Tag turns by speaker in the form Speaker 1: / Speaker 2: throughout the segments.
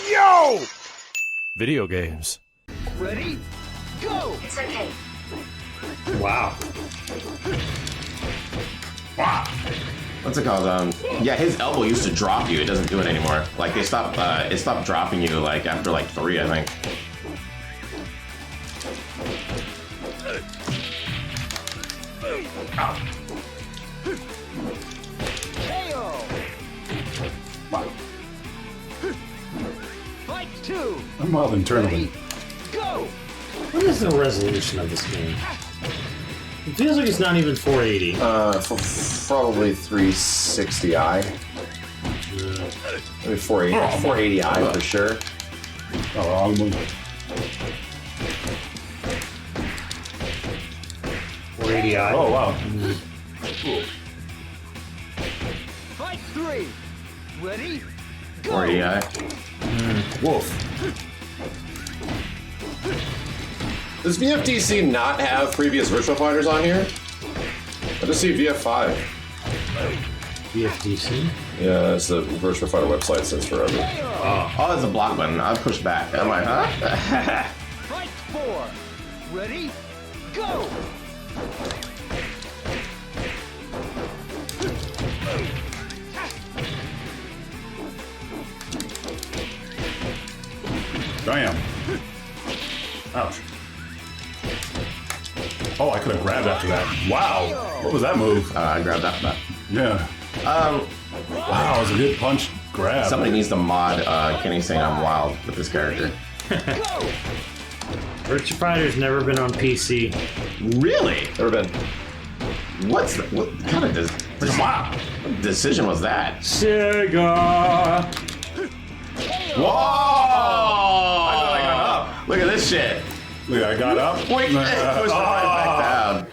Speaker 1: Yo! Video games.
Speaker 2: Ready? Go!
Speaker 3: It's okay.
Speaker 4: Wow.
Speaker 1: Wow.
Speaker 5: What's it called? Yeah, his elbow used to drop you. It doesn't do it anymore. Like they stopped. It stopped dropping you like after like 3, I think.
Speaker 1: Ow. Wow.
Speaker 2: Fight 2!
Speaker 1: I'm wild internally.
Speaker 2: Go!
Speaker 4: What is the resolution of this game? It feels like it's not even 480.
Speaker 6: Probably 360i. Maybe 480, 480i for sure.
Speaker 1: Oh, wrong move.
Speaker 4: 480i.
Speaker 1: Oh, wow.
Speaker 2: Fight 3! Ready? Go!
Speaker 5: 480i.
Speaker 1: Wolf.
Speaker 6: Does VFDC not have previous Virtua Fighters on here? I just see VF5.
Speaker 4: VFDC?
Speaker 6: Yeah, that's the Virtua Fighter website since forever.
Speaker 5: Oh, there's a block button. I'll push back. I'm like, huh?
Speaker 2: Fight 4! Ready? Go!
Speaker 1: Damn. Ouch. Oh, I could have grabbed after that. Wow. What was that move?
Speaker 5: I grabbed that.
Speaker 1: Yeah. Wow, it was a good punch grab.
Speaker 5: Somebody needs to mod Kenny saying I'm wild with this character.
Speaker 4: Virtua Fighter's never been on PC.
Speaker 5: Really?
Speaker 6: Never been.
Speaker 5: What kind of
Speaker 1: Wow.
Speaker 5: decision was that?
Speaker 4: Sega!
Speaker 5: Whoa!
Speaker 1: I thought I got up.
Speaker 5: Look at this shit.
Speaker 1: Look, I got up.
Speaker 5: Wait, push it right back down.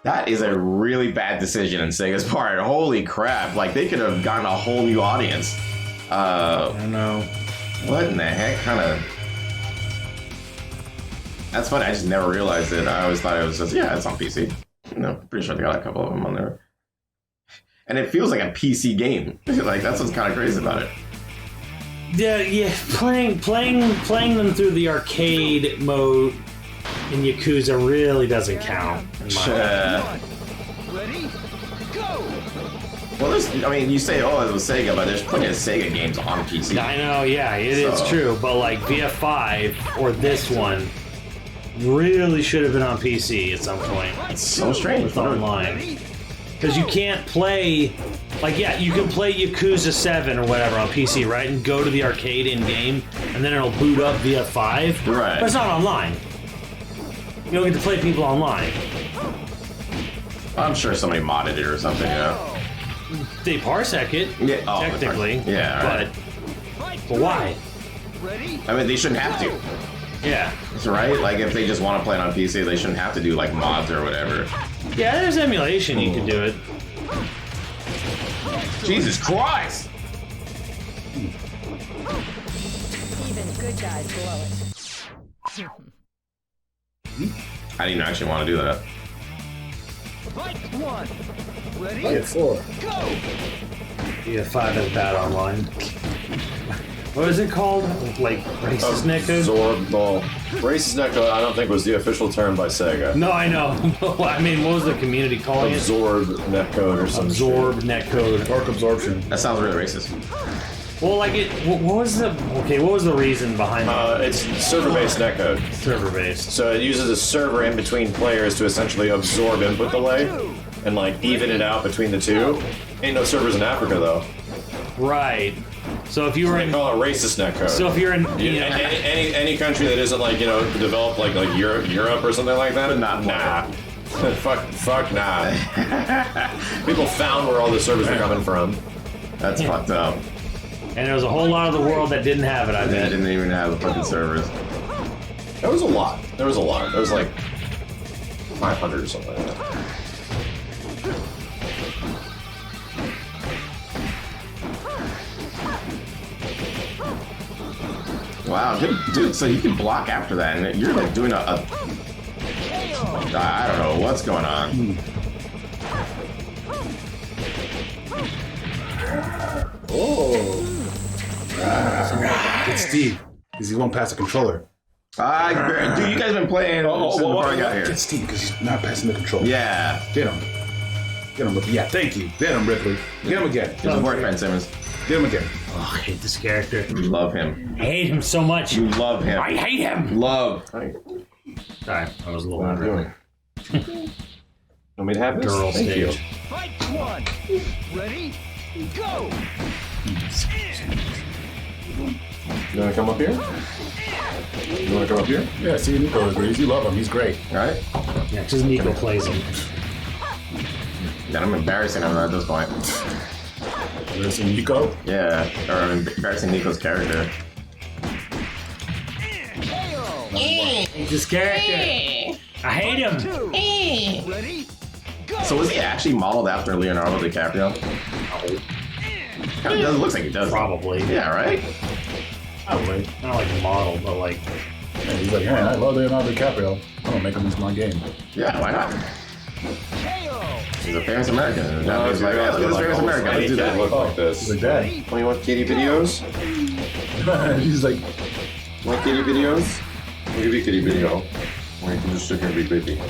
Speaker 5: That is a really bad decision on Sega's part. Holy crap! Like they could have gotten a whole new audience.
Speaker 4: I don't know.
Speaker 5: What in the heck? Kind of. That's funny. I just never realized it. I always thought it was just it's on PC. No, pretty sure they got a couple of them on there. And it feels like a PC game. Like that's what's kind of crazy about it.
Speaker 4: Yeah, playing them through the arcade mode in Yakuza really doesn't count. In my
Speaker 2: Ready? Go!
Speaker 5: Well, I mean, you say, oh, it was Sega, but there's plenty of Sega games on PC.
Speaker 4: I know, yeah, it is true, but like VF5 or this one really should have been on PC at some point.
Speaker 5: It's so strange.
Speaker 4: It's online. Because you can't play, like, yeah, you can play Yakuza 7 or whatever on PC, right? And go to the arcade in-game, and then it'll boot up VF5.
Speaker 5: Right.
Speaker 4: But it's not online. You don't get to play people online.
Speaker 5: I'm sure somebody modded it or something,
Speaker 4: They parsec it, technically.
Speaker 5: Yeah, right.
Speaker 4: But why?
Speaker 2: Ready?
Speaker 5: I mean, they shouldn't have to.
Speaker 4: Yeah.
Speaker 5: Right? Like, if they just want to play it on PC, they shouldn't have to do, like, mods or whatever.
Speaker 4: Yeah, there's emulation, you can do it.
Speaker 5: Jesus Christ!
Speaker 3: Even good guys blow it.
Speaker 5: I didn't actually want to do that.
Speaker 2: Fight 1! Ready?
Speaker 6: Fight 4.
Speaker 2: Go!
Speaker 4: VF5 is bad online. What is it called? Like racist netcode?
Speaker 6: Racist netcode, I don't think was the official term by Sega.
Speaker 4: No, I know. I mean, what was the community calling it?
Speaker 6: Absorbed netcode or something.
Speaker 4: Absorbed netcode.
Speaker 1: Torque absorption.
Speaker 5: That sounds really racist.
Speaker 4: Well, like what was the reason behind that?
Speaker 6: It's server-based netcode.
Speaker 4: Server-based.
Speaker 6: So it uses a server in between players to essentially absorb input delay and like even it out between the two. Ain't no servers in Africa though.
Speaker 4: Right. So if you were
Speaker 6: They
Speaker 4: in,
Speaker 6: call it racist netcode.
Speaker 4: so if you're in,
Speaker 6: any country that isn't like developed like Europe or something like that. Nah. fuck nah. People found where all the servers were coming from.
Speaker 5: That's fucked up.
Speaker 4: and there was a whole lot of the world that didn't have it. I
Speaker 5: They
Speaker 4: bet.
Speaker 5: didn't even have the fucking servers.
Speaker 6: There was a lot. There was like 500 or something like that.
Speaker 5: Wow, dude, so you can block after that, and you're like doing I don't know what's going on.
Speaker 6: Oh.
Speaker 7: It's Steve. Because he won't pass the controller.
Speaker 5: Dude, you guys been playing since before I got here.
Speaker 7: Get Steve because he's not passing the controller.
Speaker 5: Yeah.
Speaker 7: Get him. Get him, Ripley. Yeah, thank you. Get him, Ripley. Get him again.
Speaker 5: He's a boyfriend, Simmons.
Speaker 7: Get him again.
Speaker 4: Oh, I hate this character.
Speaker 5: You love him.
Speaker 4: I hate him so much.
Speaker 5: You love him.
Speaker 4: I hate him.
Speaker 5: Love.
Speaker 4: Sorry, I was a little
Speaker 6: What am I
Speaker 4: loud.
Speaker 6: doing? Want me to have this?
Speaker 4: Girl
Speaker 6: Thank you.
Speaker 4: stage.
Speaker 2: Fight 1. Ready? Go!
Speaker 6: You want to come up here? You want to come up here?
Speaker 7: Yeah, see, Nico agrees. You love him. He's great.
Speaker 5: All right.
Speaker 4: Yeah, just Nico plays him.
Speaker 5: God, I'm embarrassing him at this point.
Speaker 7: Listen, Nico.
Speaker 5: Yeah. Or I'm embarrassing Nico's character.
Speaker 4: This character. I hate him.
Speaker 2: 2. Ready? Go!
Speaker 5: So was he actually modeled after Leonardo DiCaprio? Kind of does. Looks like he does.
Speaker 4: Probably.
Speaker 5: Yeah, right?
Speaker 7: Probably.
Speaker 4: Not like a model, but like.
Speaker 7: Yeah, he's like, hey, I love Leonardo DiCaprio. I'm gonna make him into my game.
Speaker 5: Yeah, why not?
Speaker 2: KO!
Speaker 5: He's a famous American.
Speaker 6: No,
Speaker 5: He's like, yeah, look at this famous American. Let's do
Speaker 6: Can't
Speaker 5: that.
Speaker 6: look like this.
Speaker 7: He's like, Dad.
Speaker 6: Oh, you want kitty videos?
Speaker 7: He's like,
Speaker 6: Want kitty videos? We'll give you kitty video. Or you can just sit here and be baby.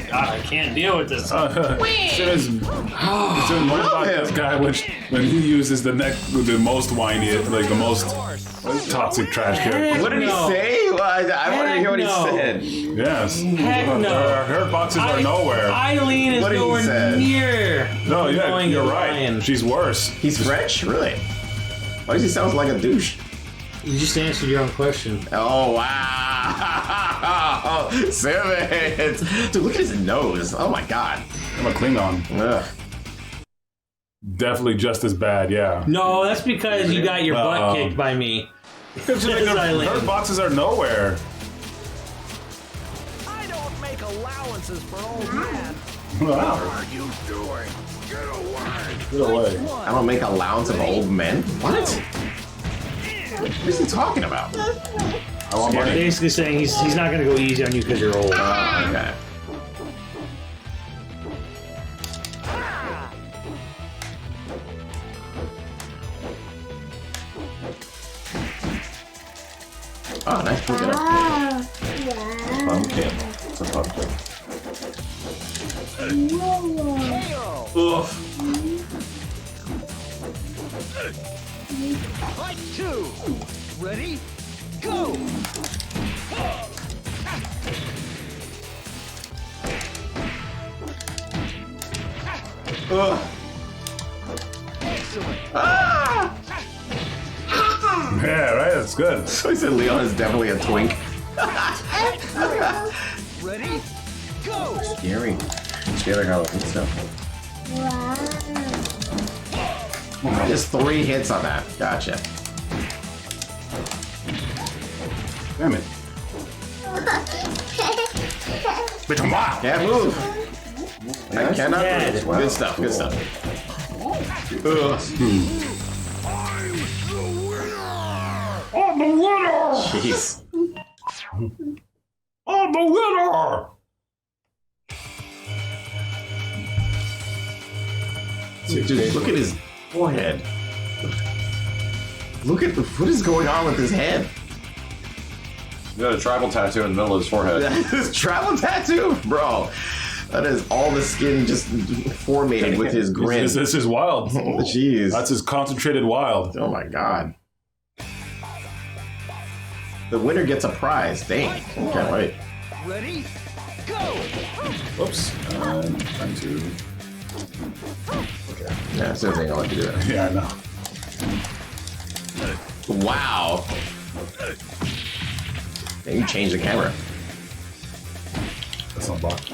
Speaker 4: God, I can't deal with this.
Speaker 7: Simmons. Simmons, what about this guy when he uses the most whiny, like the most toxic trash character?
Speaker 5: What did he say? Well, I wanted to hear what he
Speaker 4: no.
Speaker 5: said.
Speaker 7: Yes.
Speaker 4: Heck no.
Speaker 7: Her boxes are nowhere.
Speaker 4: Eileen is
Speaker 5: What did he
Speaker 4: nowhere
Speaker 5: say?
Speaker 4: near.
Speaker 7: No, yeah,
Speaker 4: annoying
Speaker 7: you're
Speaker 4: as
Speaker 7: right.
Speaker 4: Ryan.
Speaker 7: She's worse.
Speaker 5: He's French? Really? Why does he sound like a douche?
Speaker 4: You just answered your own question.
Speaker 5: Oh, wow. Simmons. Dude, look at his nose. Oh, my God.
Speaker 7: I'm a Klingon.
Speaker 5: Ugh.
Speaker 7: Definitely just as bad, yeah.
Speaker 4: No, that's because you got your butt
Speaker 7: Well,
Speaker 4: kicked by me.
Speaker 7: Because like, her boxes are nowhere.
Speaker 2: I don't make allowances for old man.
Speaker 7: Wow.
Speaker 2: What are you doing? Get away!
Speaker 7: Get away.
Speaker 5: I don't make allowance of old men? What? What is he talking about?
Speaker 7: I want money.
Speaker 4: Basically saying he's not going to go easy on you because you're old.
Speaker 5: Oh, okay. Oh, nice pick it up.
Speaker 6: Pumpkin. It's a pumpkin.
Speaker 2: KO!
Speaker 5: Oof.
Speaker 2: Fight 2. Ready? Go!
Speaker 5: Ugh.
Speaker 2: Excellent.
Speaker 5: Ah!
Speaker 7: Yeah, right? That's good.
Speaker 5: So he said Leon is definitely a twink.
Speaker 2: Ready? Go!
Speaker 5: Scary. Scary Halloween stuff. Just 3 hits on that. Gotcha.
Speaker 7: Damn it. Bitch, I'm wild.
Speaker 5: Can't move. I cannot
Speaker 4: dead.
Speaker 5: move. Good stuff. Good stuff. Ugh.
Speaker 7: I'm the winner!
Speaker 5: Jeez.
Speaker 7: I'm the winner!
Speaker 5: Dude, look at his forehead. Look at what is going on with his head?
Speaker 6: You got a tribal tattoo in the middle of his forehead.
Speaker 5: His travel tattoo? Bro, that is all the skin just formatted with his grin.
Speaker 7: This is wild.
Speaker 5: Jeez.
Speaker 7: That's his concentrated wild.
Speaker 5: Oh my God. The winner gets a prize. Dang. Can't wait.
Speaker 2: Ready? Go!
Speaker 7: Oops. Trying to.
Speaker 5: Yeah, as soon as I know what to do that.
Speaker 7: Yeah, I know.
Speaker 5: Wow. Yeah, you changed the camera.
Speaker 7: That's not blocked.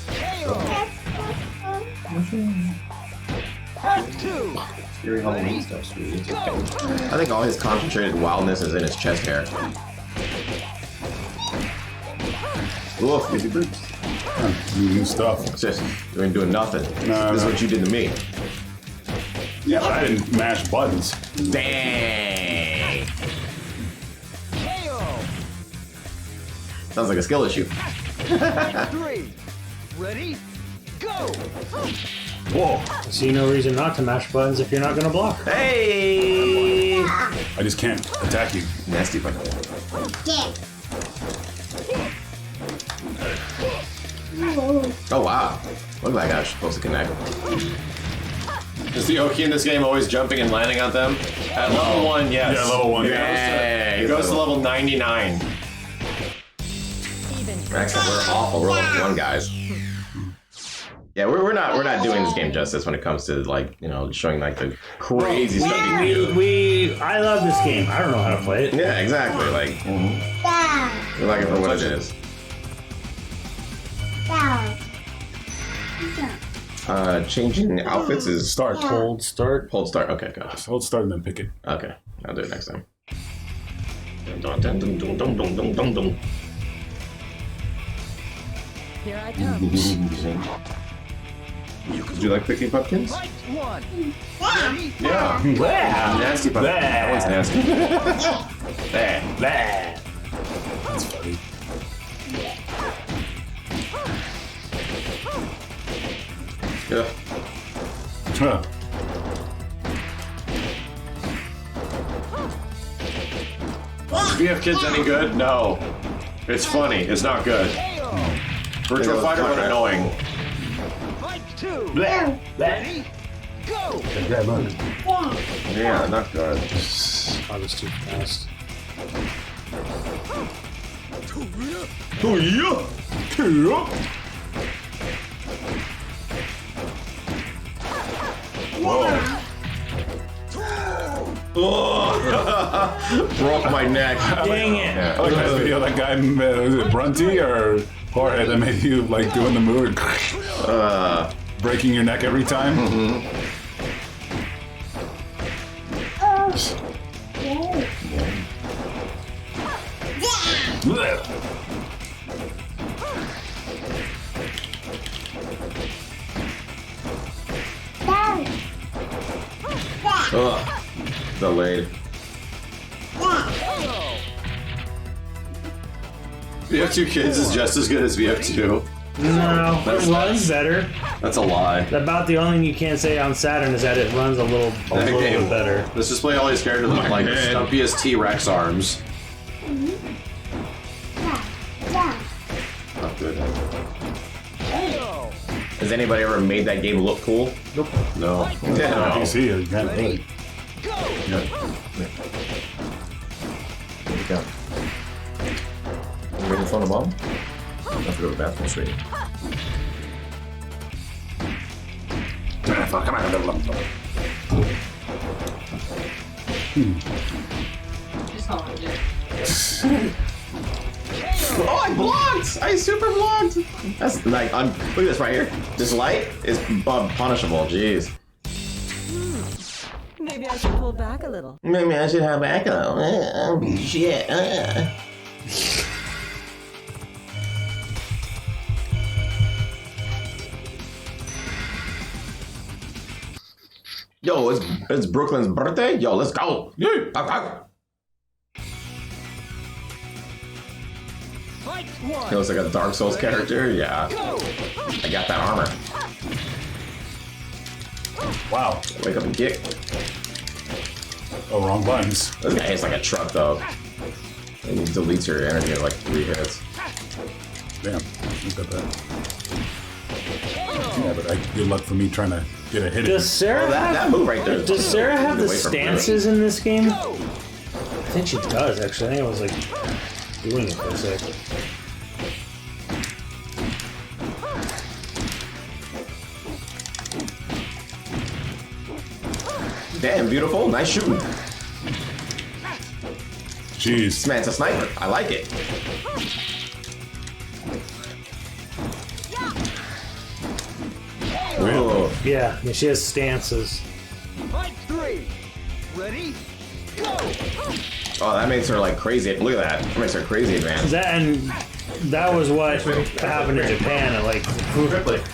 Speaker 2: KO! Fight 2.
Speaker 5: Scary Halloween stuff, sweetie.
Speaker 2: Go!
Speaker 5: I think all his concentrated wildness is in his chest hair. Oof, baby boots.
Speaker 7: New stuff.
Speaker 5: It's just, you ain't doing nothing.
Speaker 7: No,
Speaker 5: This is
Speaker 7: no.
Speaker 5: what you did to me.
Speaker 7: Yeah, but I didn't mash buttons.
Speaker 5: Dang.
Speaker 2: KO.
Speaker 5: Sounds like a skill issue.
Speaker 2: Fight 3. Ready? Go.
Speaker 7: Whoa!
Speaker 4: I see no reason not to mash buttons if you're not gonna block.
Speaker 5: Hey!
Speaker 7: I just can't attack you.
Speaker 5: Nasty button. Oh wow. Look like I was supposed to connect.
Speaker 6: Is the Oki in this game always jumping and landing on them? At level 1, yes.
Speaker 7: Yeah, level 1.
Speaker 5: Yeah.
Speaker 6: It goes to level 99.
Speaker 3: Even good
Speaker 5: Actually, we're awful. We're level 1 guys. Yeah, we're not doing this game justice when it comes to like, you know, showing like the crazy stuff you can do.
Speaker 4: I love this game. I don't know how to play it.
Speaker 5: Yeah, exactly. Like, we like it for what it is. Changing outfits is
Speaker 7: Start.
Speaker 4: Hold start.
Speaker 5: hold start. Okay, go.
Speaker 7: Hold start and then pick it.
Speaker 5: Okay, I'll do it next time. Dun, dun, dun, dun, dun, dun, dun, dun, dun.
Speaker 3: Here I come.
Speaker 5: Do you like picking pumpkins?
Speaker 2: Fight 1. Ready?
Speaker 5: Yeah.
Speaker 4: Blah,
Speaker 5: Nasty pumpkin. That one's nasty. There.
Speaker 4: blah.
Speaker 7: That's funny.
Speaker 5: Yeah.
Speaker 7: Huh.
Speaker 6: VF Kids any good? No. It's funny. It's not good. Virtua Fighter, but annoying.
Speaker 2: Fight 2.
Speaker 4: Blah, blah.
Speaker 2: Ready? Go.
Speaker 5: Yeah, not good.
Speaker 4: I was too fast.
Speaker 5: Oh yeah.
Speaker 7: Whoa.
Speaker 5: Broke my neck.
Speaker 4: Dang it.
Speaker 7: I like that video. That guy, was it Brunty or Jorge that made you like doing the move and breaking your neck every time?
Speaker 5: Ugh. Delayed.
Speaker 6: VF2 Kids is just as good as VF2.
Speaker 4: No, it runs better.
Speaker 6: That's a lie.
Speaker 4: About the only thing you can't say on Saturn is that it runs a little bit better.
Speaker 6: This display always characters with like the
Speaker 5: head.
Speaker 6: stumpiest T-Rex arms. Not good.
Speaker 5: Has anybody ever made that game look cool?
Speaker 4: Nope.
Speaker 6: No.
Speaker 5: Yeah.
Speaker 7: PC, you can't really.
Speaker 2: Go.
Speaker 5: Here we go. You ready to phone a bomb? I have to go to the bathroom straight. Oh, I blocked! I super blocked! That's like, look at this right here. This light is punishable, jeez.
Speaker 3: Maybe I should pull back a little.
Speaker 5: Maybe I should have back though. Shit. Yo, it's Brooklyn's birthday. Yo, let's go. Yeah.
Speaker 2: Fight
Speaker 5: He
Speaker 2: 1.
Speaker 5: looks like a Dark Souls character. Yeah,
Speaker 2: Go.
Speaker 5: I got that armor.
Speaker 7: Wow.
Speaker 5: Wake up and kick.
Speaker 7: Oh, wrong buttons.
Speaker 5: This guy hits like a truck though. And he deletes your energy in like 3 hits.
Speaker 7: Damn. Look at that. Yeah, but good luck for me trying to get a hit.
Speaker 4: Does Sarah
Speaker 5: That
Speaker 4: have,
Speaker 5: move right there.
Speaker 4: does Sarah have the
Speaker 5: Away from
Speaker 4: stances in this game? I think she does actually. I think I was like doing it for a sec.
Speaker 5: Damn, beautiful. Nice shooting.
Speaker 7: Jeez.
Speaker 5: This man's a sniper. I like it. Whoa.
Speaker 4: Yeah, she has stances.
Speaker 2: Fight 3. Ready? Go.
Speaker 5: Oh, that makes her like crazy. Look at that. That makes her crazy advanced.
Speaker 4: That and that was what happened in Japan. Like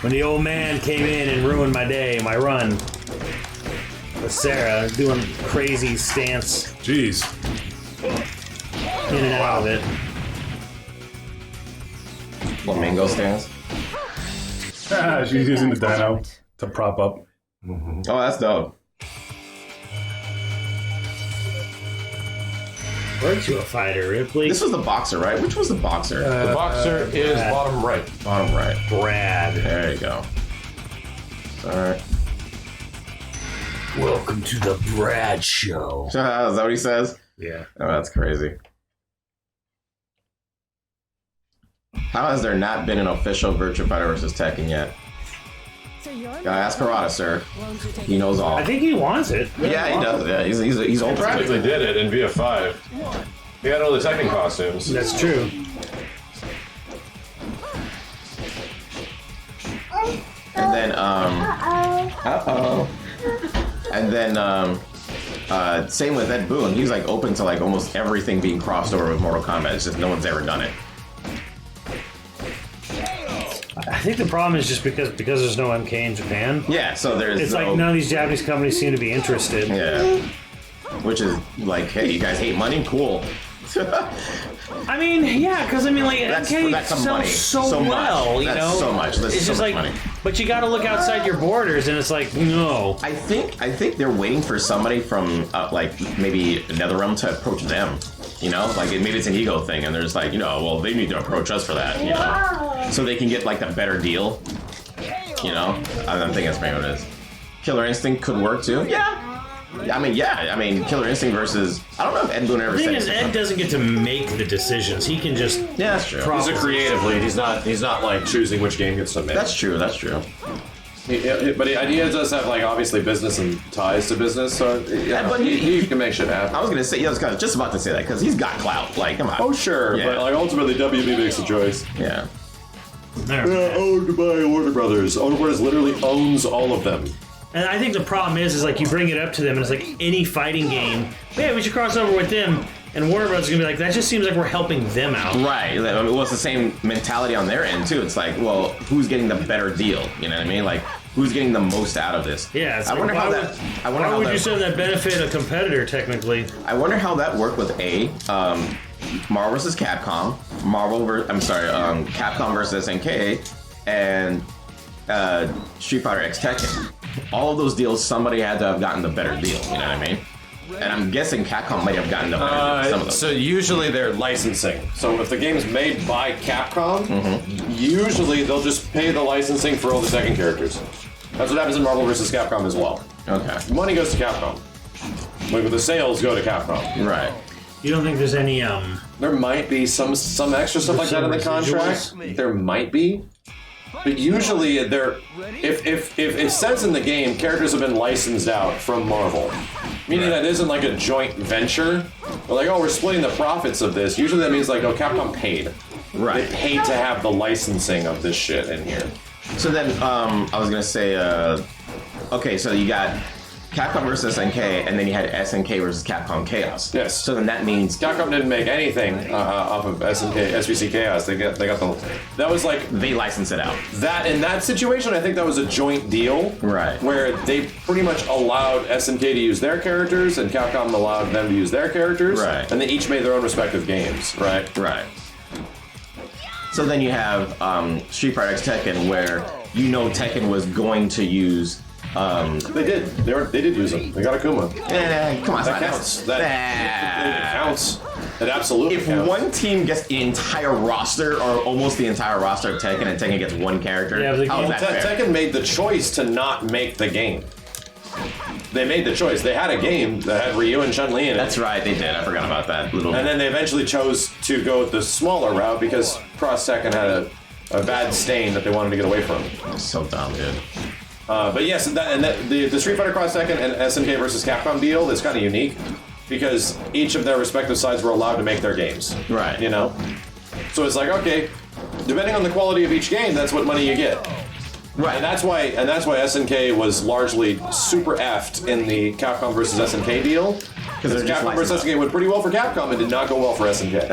Speaker 4: when the old man came in and ruined my day, my run. With Sarah doing crazy stance
Speaker 7: Jeez.
Speaker 4: in and out of it.
Speaker 5: Flamingo stance.
Speaker 7: She's using the dino to prop up.
Speaker 5: Oh, that's dope.
Speaker 4: Virtua Fighter, Ripley.
Speaker 5: This was the boxer, right? Which was the boxer?
Speaker 1: The boxer is bottom right.
Speaker 5: Bottom right.
Speaker 4: Brad.
Speaker 5: There you go. Alright.
Speaker 4: Welcome to the Brad Show.
Speaker 5: Is that what he says?
Speaker 4: Yeah.
Speaker 5: Oh, that's crazy. How has there not been an official Virtua Fighter vs. Tekken yet?
Speaker 3: So you're
Speaker 5: Gotta ask Karada, sir.
Speaker 3: Won't you take
Speaker 5: He knows all.
Speaker 4: I think he wants it.
Speaker 5: Yeah, he does. Yeah, he's
Speaker 1: He
Speaker 5: old.
Speaker 1: practically did it in VF5. He had all the Tekken costumes.
Speaker 4: That's true.
Speaker 5: And then, And then, same with Ed Boon. He's like open to like almost everything being crossed over with Mortal Kombat. It's just no one's ever done it.
Speaker 4: I think the problem is just because there's no MK in Japan.
Speaker 5: Yeah, so there's
Speaker 4: It's
Speaker 5: no,
Speaker 4: like none of these Japanese companies seem to be interested.
Speaker 5: Yeah. Which is like, hey, you guys hate money? Cool.
Speaker 4: I mean, yeah, because I mean, like
Speaker 5: That's
Speaker 4: MK
Speaker 5: some
Speaker 4: sells
Speaker 5: money.
Speaker 4: so
Speaker 5: much.
Speaker 4: well, you
Speaker 5: That's
Speaker 4: know.
Speaker 5: so much. That's
Speaker 4: It's
Speaker 5: so
Speaker 4: just
Speaker 5: much
Speaker 4: like,
Speaker 5: money.
Speaker 4: but you got to look outside your borders, and it's like, no.
Speaker 5: I think they're waiting for somebody from like maybe NetherRealm to approach them. You know, like maybe it's an ego thing, and there's like, you know, well, they need to approach us for that, you know, so they can get like the better deal. You know, I don't think that's maybe what it is. Killer Instinct could work too. Yeah. I mean, Killer Instinct versus I don't know if Ed Boon ever
Speaker 4: The thing
Speaker 5: said
Speaker 4: is, Ed doesn't get to make the decisions. He can just
Speaker 5: yeah, that's true.
Speaker 6: He's a creative lead. He's not like choosing which game gets to make.
Speaker 5: That's true. That's true.
Speaker 6: But the idea does have like obviously business and ties to business, so yeah,
Speaker 5: but
Speaker 6: he can make shit happen.
Speaker 5: I was gonna say, I was just about to say that because he's got clout. Like, come on.
Speaker 6: Oh sure,
Speaker 5: Yeah.
Speaker 6: but like ultimately WB makes the choice.
Speaker 5: Yeah.
Speaker 6: Owned by Warner Brothers. Warner Brothers literally owns all of them.
Speaker 4: And I think the problem is like you bring it up to them, and it's like any fighting game. Yeah, we should cross over with them, and Warner Bros. Is gonna be like, that just seems like we're helping them out.
Speaker 5: Right. I mean, well, it's the same mentality on their end too. It's like, well, who's getting the better deal? You know what I mean? Like, who's getting the most out of this?
Speaker 4: Yeah. It's
Speaker 5: I
Speaker 4: like,
Speaker 5: wonder how
Speaker 4: why
Speaker 5: that. I wonder
Speaker 4: why
Speaker 5: how
Speaker 4: would
Speaker 5: that.
Speaker 4: you say that benefit a competitor technically?
Speaker 5: I wonder how that worked with Marvel vs. Capcom, Capcom versus SNK, and Street Fighter X Tekken. All of those deals, somebody had to have gotten the better deal. You know what I mean? And I'm guessing Capcom might have gotten the better deal. Some of them.
Speaker 6: So usually they're licensing. So if the game's made by Capcom, usually they'll just pay the licensing for all the Tekken characters. That's what happens in Marvel vs. Capcom as well.
Speaker 5: Okay.
Speaker 6: Money goes to Capcom. Like the sales go to Capcom.
Speaker 5: Right.
Speaker 4: You don't think there's any
Speaker 6: There might be some extra stuff like that in the contract. There might be. But usually they're if it says in the game characters have been licensed out from Marvel, meaning that isn't like a joint venture. We're like, oh, we're splitting the profits of this. Usually that means like, oh, Capcom paid.
Speaker 5: Right.
Speaker 6: They paid to have the licensing of this shit in here.
Speaker 5: So then, I was gonna say, okay, so you got Capcom versus SNK, and then you had SNK versus Capcom Chaos.
Speaker 6: Yes.
Speaker 5: So then that means
Speaker 6: Capcom didn't make anything off of SVC Chaos. They got the. That was like
Speaker 5: they license it out.
Speaker 6: that in that situation. I think that was a joint deal,
Speaker 5: Right.
Speaker 6: Where they pretty much allowed SNK to use their characters, and Capcom allowed them to use their characters,
Speaker 5: Right.
Speaker 6: And they each made their own respective games, right?
Speaker 5: Right. So then you have Street Fighter X Tekken, where you know Tekken was going to use.
Speaker 6: They did. They did use them. They got Akuma.
Speaker 5: Come on,
Speaker 6: That counts. It counts. It absolutely
Speaker 5: If
Speaker 6: counts.
Speaker 5: one team gets the entire roster, or almost the entire roster of Tekken, and Tekken gets one character,
Speaker 4: Yeah, but
Speaker 5: how is that fair?
Speaker 6: Tekken made the choice to not make the game. They made the choice. They had a game that had Ryu and Chun-Li in it.
Speaker 5: That's right, they did. I forgot about that little.
Speaker 6: And then they eventually chose to go the smaller route because Cross Tekken had a bad stain that they wanted to get away from.
Speaker 5: It's so dumb, dude.
Speaker 6: But yes, the Street Fighter Cross Tekken and SNK versus Capcom deal is kind of unique because each of their respective sides were allowed to make their games.
Speaker 5: Right.
Speaker 6: You know? So it's like, okay, depending on the quality of each game, that's what money you get.
Speaker 5: Right.
Speaker 6: And that's why SNK was largely super effed in the Capcom versus SNK deal. Because Capcom versus SNK went pretty well for Capcom and did not go well for SNK.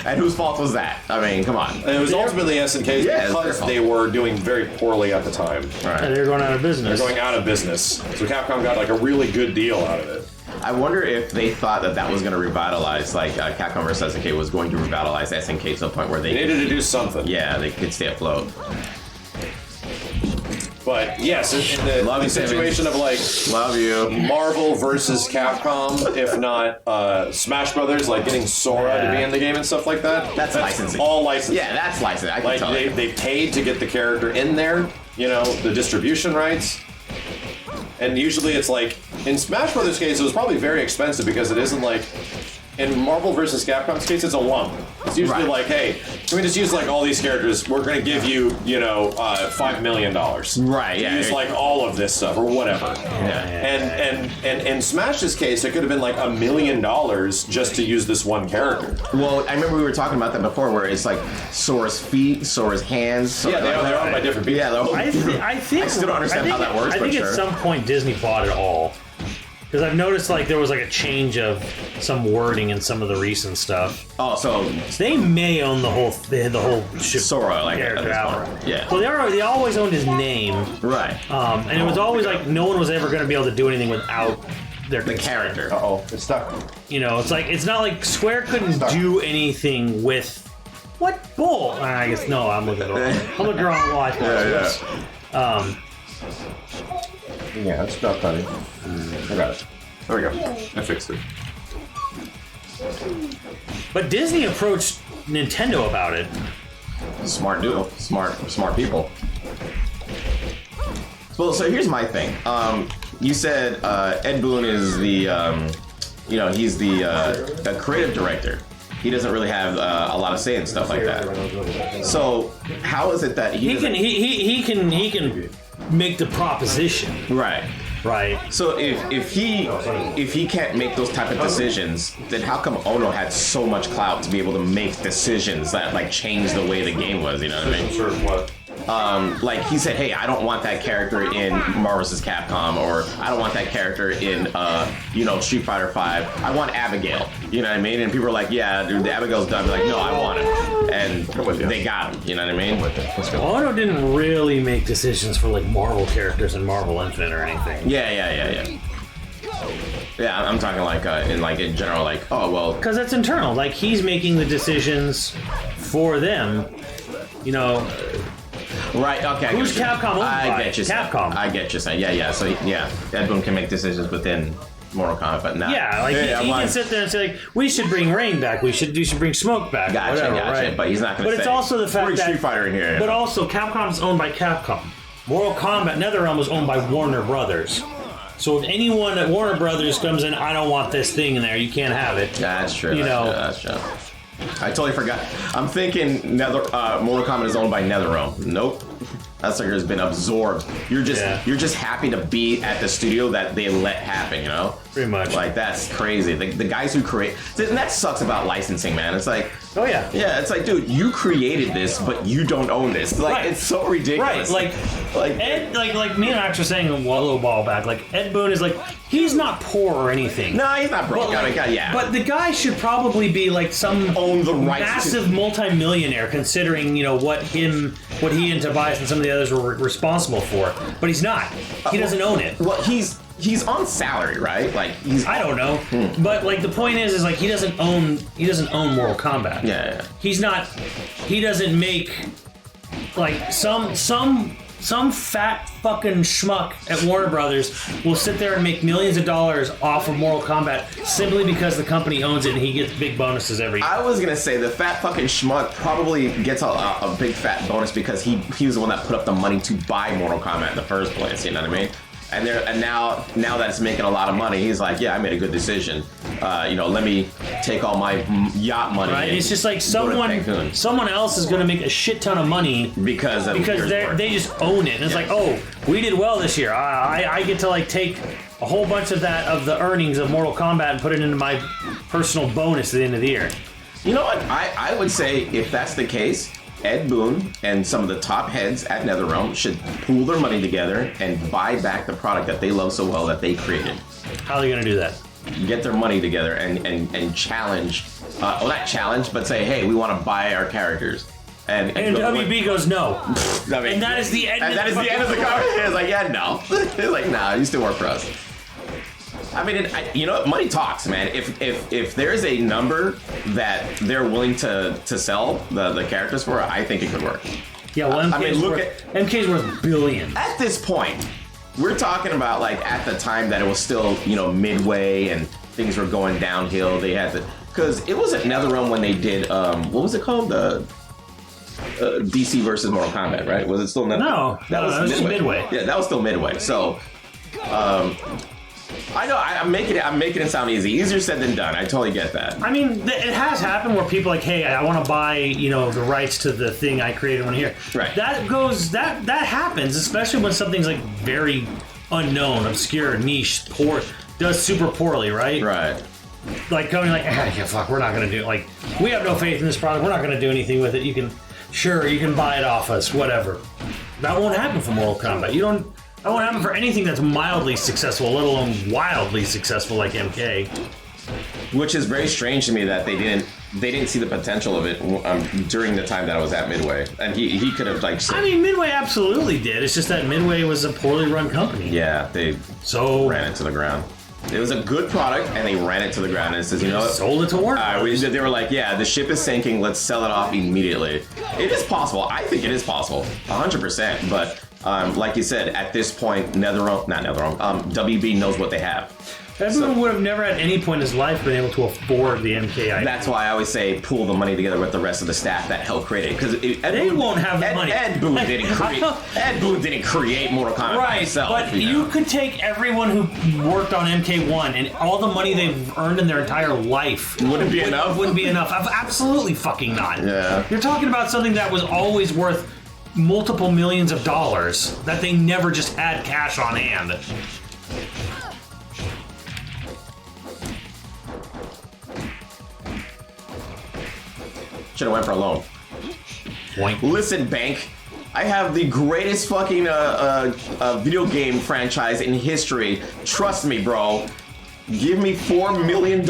Speaker 5: And whose fault was that? I mean, come on.
Speaker 6: And it was ultimately SNK's because they were doing very poorly at the time.
Speaker 5: Right.
Speaker 4: And they're going out of business.
Speaker 6: They're going out of business. So Capcom got like a really good deal out of it.
Speaker 5: I wonder if they thought that was going to revitalize, like Capcom vs. SNK was going to revitalize SNK to the point where they
Speaker 6: needed to do something.
Speaker 5: Yeah, they could stay afloat.
Speaker 6: But yes, in the situation of like Marvel versus Capcom, if not Smash Brothers, like getting Sora to be in the game and stuff like that.
Speaker 5: That's licensing.
Speaker 6: All licensing.
Speaker 5: Yeah, that's licensing. I can
Speaker 6: like
Speaker 5: tell
Speaker 6: they paid to get the character in there. You know, the distribution rights. And usually it's like, in Smash Brothers' case, it was probably very expensive because it isn't like, in Marvel vs. Capcom's case, it's a lump. It's usually like, hey, can we just use like all these characters? We're going to give you, $5 million.
Speaker 5: Right, yeah.
Speaker 6: Use like all of this stuff or whatever.
Speaker 5: Yeah.
Speaker 6: And in Smash's case, it could have been like $1 million just to use this one character.
Speaker 5: Well, I remember we were talking about that before, where it's like Sora's feet, Sora's hands.
Speaker 6: Yeah, they're owned by different people.
Speaker 5: Yeah,
Speaker 4: I think
Speaker 5: I still don't understand how that works.
Speaker 4: I think at some point Disney bought it all. Because I've noticed like there was like a change of some wording in some of the recent stuff.
Speaker 5: Oh, so
Speaker 4: they may own the whole ship.
Speaker 5: Sora, like
Speaker 4: character outright.
Speaker 5: Yeah.
Speaker 4: Well, they always owned his name.
Speaker 5: Right.
Speaker 4: And it was always like no one was ever going to be able to do anything without the character.
Speaker 6: Uh-oh, it's stuck.
Speaker 4: You know, it's not like Square couldn't do anything with what bull. I guess no, I'm looking wrong. I'm looking wrong watch.
Speaker 5: Yeah.
Speaker 6: Yeah, it's stuck, honey. I got it. There we go. I fixed it.
Speaker 4: But Disney approached Nintendo about it.
Speaker 5: Smart duo. Smart people. Well, so here's my thing. You said Ed Boon is the, he's the creative director. He doesn't really have a lot of say in stuff like that. So how is it that he
Speaker 4: can make the proposition? Right.
Speaker 5: So if he can't make those type of decisions, then how come Ono had so much clout to be able to make decisions that like change the way the game was? You know what I mean?
Speaker 6: Sure. What?
Speaker 5: Like he said, hey, I don't want that character in Marvel vs. Capcom, or I don't want that character in, Street Fighter 5. I want Abigail. You know what I mean? And people are like, yeah, dude, the Abigail's done. They're like, no, I want him. And they got him. You know what I mean?
Speaker 4: Ono didn't really make decisions for like Marvel characters in Marvel Infinite or anything.
Speaker 5: Yeah. Yeah, I'm talking like in general, like, oh well,
Speaker 4: because it's internal. Like he's making the decisions for them. You know.
Speaker 5: Right. Okay.
Speaker 4: Who's Capcom owned by?
Speaker 5: I get you.
Speaker 4: Capcom.
Speaker 5: I get you saying. Yeah. So Ed Boon can make decisions within Mortal Kombat, but not.
Speaker 4: Yeah, like he can sit there and say like, we should bring Rain back. We should bring Smoke back.
Speaker 5: Gotcha.
Speaker 4: Right?
Speaker 5: But he's not going to.
Speaker 4: But it's also the fact that
Speaker 5: Street Fighter in here.
Speaker 4: But also, Capcom is owned by Capcom. Mortal Kombat NetherRealm was owned by Warner Brothers. So if anyone at Warner Brothers comes in, I don't want this thing in there. You can't have it.
Speaker 5: That's true.
Speaker 4: That's
Speaker 5: true. I totally forgot. I'm thinking Mortal Kombat is owned by NetherRealm. Nope. That sucker has been absorbed. You're just happy to be at the studio that they let happen, you know?
Speaker 4: Pretty much.
Speaker 5: Like, that's crazy. The guys who create... And that sucks about licensing, man. It's like...
Speaker 4: Oh, yeah.
Speaker 5: Yeah, it's like, dude, you created this, but you don't own this. Like, it's so ridiculous.
Speaker 4: Right, like Ed, like me and Max were saying a little while back, like, Ed Boon is like, he's not poor or anything.
Speaker 5: No, he's not broke.
Speaker 4: But the guy should probably be like some massive multi-millionaire, considering, what he and Tobias and some of the others were responsible for. But he's not. He doesn't own it.
Speaker 5: Well, he's on salary, right? Like
Speaker 4: I don't know. But like the point is like he doesn't own Mortal Kombat.
Speaker 5: Yeah.
Speaker 4: He doesn't make like some fat fucking schmuck at Warner Brothers will sit there and make millions of dollars off of Mortal Kombat simply because the company owns it and he gets big bonuses every year.
Speaker 5: I was gonna say the fat fucking schmuck probably gets a big fat bonus because he was the one that put up the money to buy Mortal Kombat in the first place. You know what I mean? And now that it's making a lot of money, he's like, yeah, I made a good decision. Let me take all my yacht money.
Speaker 4: Right? It's just like someone else is going to make a shit ton of money because they just own it. And it's like, oh, we did well this year. I get to like take a whole bunch of the earnings of Mortal Kombat and put it into my personal bonus at the end of the year.
Speaker 5: You know what? I would say if that's the case, Ed Boon and some of the top heads at NetherRealm should pool their money together and buy back the product that they love so well that they created.
Speaker 4: How are they going to do that?
Speaker 5: Get their money together and challenge, well, not challenge, but say, hey, we want to buy our characters. And
Speaker 4: WB goes, no.
Speaker 5: I mean,
Speaker 4: And that is the end
Speaker 5: and
Speaker 4: of
Speaker 5: that
Speaker 4: the
Speaker 5: is the end of the
Speaker 4: fucking
Speaker 5: conversation. It's like, yeah, no. It's like, nah, you still work for us. I mean, you know what? Money talks, man. If there's a number that they're willing to sell the characters for, I think it could work.
Speaker 4: Yeah, well, MK's worth billions.
Speaker 5: At this point, we're talking about like at the time that it was still, you know, Midway and things were going downhill. They had to, because it wasn't NetherRealm when they did what was it called, DC versus Mortal Kombat, right? Was it still NetherRealm?
Speaker 4: No, that was Midway.
Speaker 5: Yeah, that was still Midway. So, I know I'm making it sound easy. Easier said than done. I totally get that.
Speaker 4: I mean, it has happened where people are like, hey, I want to buy, you know, the rights to the thing I created one here.
Speaker 5: Right.
Speaker 4: That happens, especially when something's like very unknown, obscure, niche, does super poorly, right?
Speaker 5: Right.
Speaker 4: Like going like, yeah, fuck, we're not gonna do it. Like, we have no faith in this product. We're not gonna do anything with it. You can buy it off us, whatever. That won't happen for Mortal Kombat. That won't happen for anything that's mildly successful, let alone wildly successful like MK.
Speaker 5: Which is very strange to me that they didn't see the potential of it during the time that I was at Midway, and he could have like.
Speaker 4: I mean, Midway absolutely did. It's just that Midway was a poorly run company.
Speaker 5: Yeah, they ran it to the ground. It was a good product, and they ran it to the ground. And it says, you know what?
Speaker 4: Sold it to Warner.
Speaker 5: They were like, yeah, the ship is sinking. Let's sell it off immediately. It is possible. I think it is possible, 100%. But like you said, at this point, WB knows what they have.
Speaker 4: Everyone would have never at any point in his life been able to afford the MK IP.
Speaker 5: That's why I always say pool the money together with the rest of the staff that helped create it. Because
Speaker 4: they won't have the money.
Speaker 5: Ed Boon didn't create Mortal Kombat
Speaker 4: right,
Speaker 5: himself.
Speaker 4: But you could take everyone who worked on MK1 and all the money they've earned in their entire life.
Speaker 5: Wouldn't be enough?
Speaker 4: Wouldn't be enough. Absolutely fucking not.
Speaker 5: Yeah.
Speaker 4: You're talking about something that was always worth multiple millions of dollars that they never just had cash on hand.
Speaker 5: Should have went for a loan.
Speaker 4: Point.
Speaker 5: Listen, bank. I have the greatest fucking video game franchise in history. Trust me, bro. Give me $4 million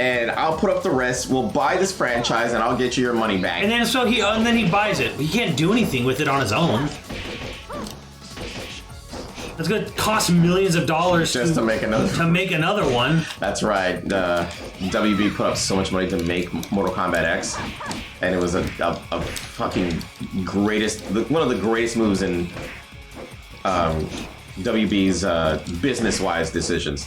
Speaker 5: and I'll put up the rest. We'll buy this franchise and I'll get you your money back.
Speaker 4: And then he buys it. He can't do anything with it on his own. It's going to cost millions of dollars
Speaker 5: just to make another
Speaker 4: one.
Speaker 5: That's right. WB put up so much money to make Mortal Kombat X, and it was a fucking one of the greatest moves in WB's business-wise decisions.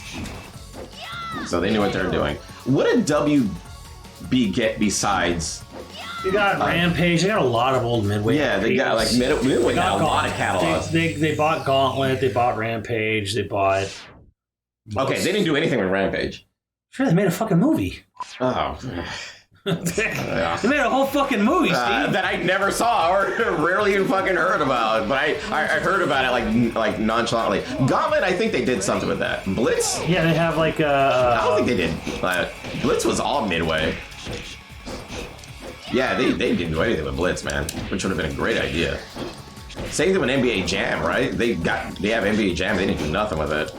Speaker 5: So they knew what they were doing. What did WB get besides?
Speaker 4: They got Rampage. They got a lot of old Midway.
Speaker 5: Yeah, they got like Midway got a lot of catalogs.
Speaker 4: They bought Gauntlet. They bought Rampage. They bought.
Speaker 5: Okay, they didn't do anything with Rampage.
Speaker 4: Sure, they made a fucking movie.
Speaker 5: Oh.
Speaker 4: They made a whole fucking movie, Steve.
Speaker 5: That I never saw or rarely even fucking heard about. But I heard about it like nonchalantly. Gauntlet, I think they did something with that. Blitz?
Speaker 4: Yeah, they have like
Speaker 5: I don't think they did. Blitz was all Midway. Yeah, they didn't do anything with Blitz, man, which would have been a great idea. Same thing with NBA Jam, right? They have NBA Jam. They didn't do nothing with it.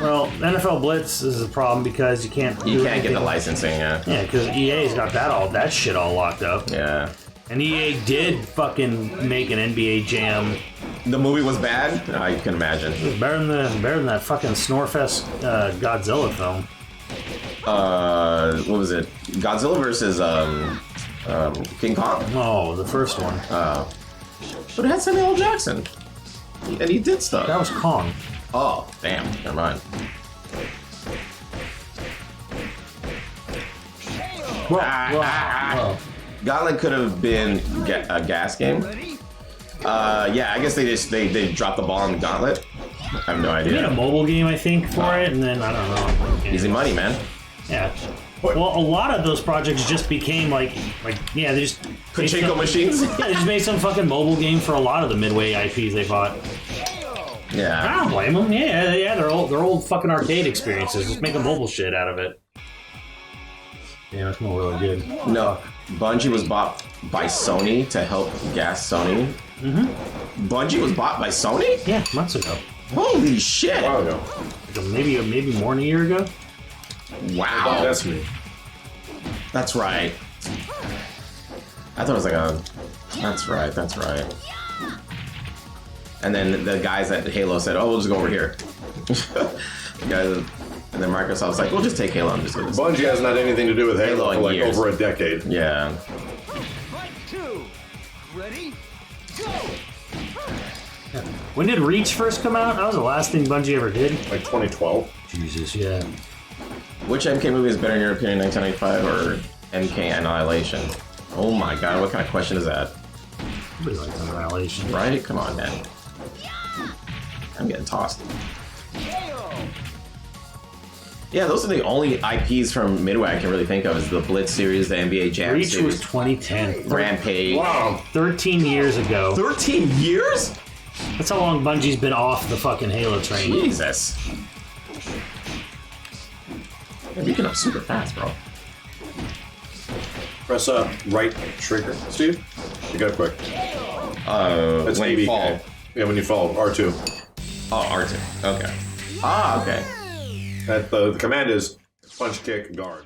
Speaker 4: Well, NFL Blitz is a problem because you can't
Speaker 5: get the licensing. Yeah,
Speaker 4: because EA's got that shit all locked up.
Speaker 5: Yeah.
Speaker 4: And EA did fucking make an NBA Jam.
Speaker 5: The movie was bad? I can imagine.
Speaker 4: It was better than that fucking Snorefest Godzilla film.
Speaker 5: What was it? Godzilla versus King Kong?
Speaker 4: Oh, the first one.
Speaker 5: But it had Samuel L. Jackson. And he did stuff.
Speaker 4: That was Kong.
Speaker 5: Oh, damn. Never mind.
Speaker 4: Whoa.
Speaker 5: Gauntlet could have been a gas game. Yeah, I guess they dropped the ball on Gauntlet. I have no idea.
Speaker 4: They made a mobile game, I think, for it, and then I don't know.
Speaker 5: Easy money, man.
Speaker 4: Yeah. Well, a lot of those projects just became they just
Speaker 5: Pachinko machines.
Speaker 4: Yeah, they just made some fucking mobile game for a lot of the Midway IPs they bought.
Speaker 5: Yeah.
Speaker 4: I don't blame them. Yeah, they're old fucking arcade experiences. Just make a mobile shit out of it. Yeah, it's more really good.
Speaker 5: No, Bungie was bought by Sony to help gas Sony. Mm-hmm. Bungie was bought by Sony?
Speaker 4: Yeah, months ago.
Speaker 5: Holy shit!
Speaker 6: Wow, ago.
Speaker 4: Maybe more than a year ago.
Speaker 5: Wow.
Speaker 6: That's me.
Speaker 5: That's right. I thought it was like a... That's right. And then the guys at Halo said, oh, we'll just go over here. The guys, and then Microsoft's like, we'll just take Halo and just do this.
Speaker 6: Bungie hasn't had anything to do with Halo
Speaker 5: in
Speaker 6: for like
Speaker 5: years.
Speaker 6: over a decade.
Speaker 5: Yeah.
Speaker 2: Fight 2. Ready? Go.
Speaker 4: When did Reach first come out? That was the last thing Bungie ever did.
Speaker 6: Like 2012.
Speaker 4: Jesus, yeah.
Speaker 5: Which MK movie is better in your opinion, 1995 or MK Annihilation? Oh my god, what kind of question is that?
Speaker 4: Nobody likes Annihilation.
Speaker 5: Right? Come on, man. I'm getting tossed. Yeah, those are the only IPs from Midway I can really think of is the Blitz series, the NBA Jam
Speaker 4: Reach
Speaker 5: series.
Speaker 4: was 2010.
Speaker 5: Rampage.
Speaker 6: Wow.
Speaker 4: 13 years ago.
Speaker 5: 13 years?
Speaker 4: That's how long Bungie's been off the fucking Halo train.
Speaker 5: Jesus. You're beating up super fast, bro.
Speaker 6: Press right trigger, Steve. You got it quick. That's
Speaker 5: when you
Speaker 6: ABK.
Speaker 5: fall.
Speaker 6: Yeah, when you fall. R2.
Speaker 5: Oh, R2. Okay. Ah, okay.
Speaker 6: The command is punch, kick, guard.